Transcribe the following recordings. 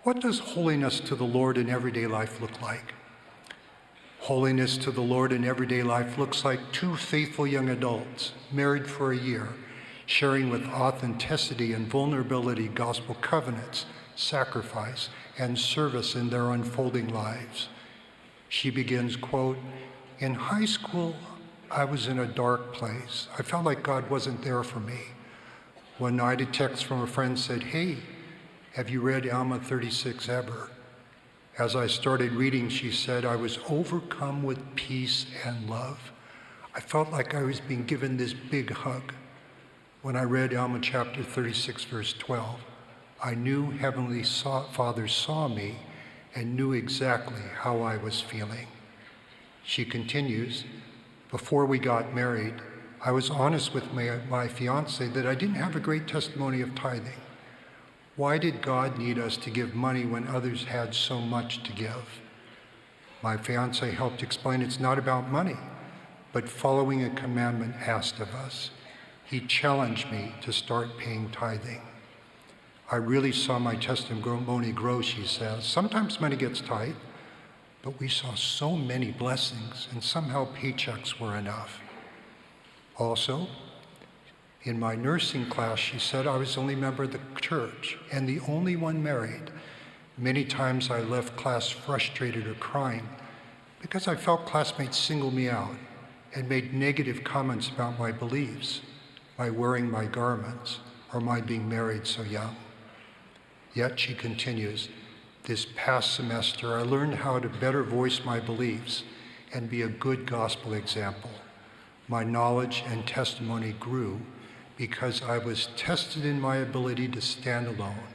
What does holiness to the Lord in everyday life look like? Holiness to the Lord in everyday life looks like two faithful young adults, married for a year, sharing with authenticity and vulnerability gospel covenants, sacrifice, and service in their unfolding lives. She begins, quote, "In high school, I was in a dark place. I felt like God wasn't there for me. One night a text from a friend said, 'Hey, have you read Alma 36 ever?' As I started reading," she said, "I was overcome with peace and love. I felt like I was being given this big hug. When I read Alma chapter 36, verse 12, I knew Heavenly Father saw me and knew exactly how I was feeling." She continues, "Before we got married, I was honest with my fiance that I didn't have a great testimony of tithing. Why did God need us to give money when others had so much to give? My fiance helped explain it's not about money, but following a commandment asked of us. He challenged me to start paying tithing. I really saw my testimony grow," she says. "Sometimes money gets tight, but we saw so many blessings, and somehow paychecks were enough." Also, in my nursing class, she said, I was the only member of the church and the only one married. Many times I left class frustrated or crying because I felt classmates singled me out and made negative comments about my beliefs, my wearing my garments, or my being married so young. Yet, she continues, this past semester I learned how to better voice my beliefs and be a good gospel example. My knowledge and testimony grew because I was tested in my ability to stand alone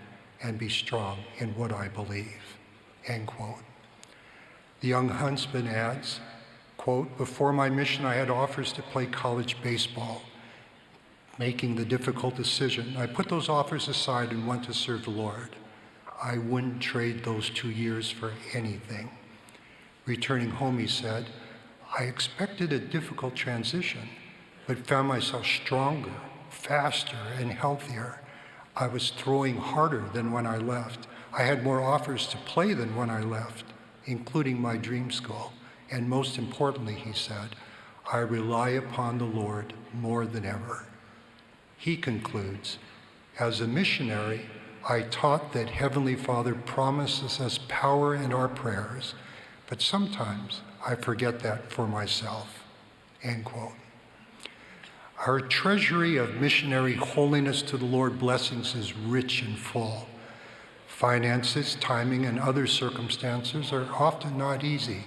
and be strong in what I believe." End quote. The young huntsman adds, quote, "Before my mission, I had offers to play college baseball. Making the difficult decision, I put those offers aside and went to serve the Lord. I wouldn't trade those 2 years for anything." Returning home, he said, "I expected a difficult transition, but found myself stronger, faster, and healthier. I was throwing harder than when I left. I had more offers to play than when I left, including my dream school. And most importantly," he said, "I rely upon the Lord more than ever." He concludes, "As a missionary, I taught that Heavenly Father promises us power in our prayers, but sometimes I forget that for myself." End quote. Our treasury of missionary holiness to the Lord blessings is rich and full. Finances, timing, and other circumstances are often not easy,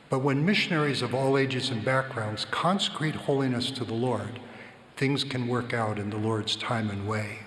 but when missionaries of all ages and backgrounds consecrate holiness to the Lord, things can work out in the Lord's time and way.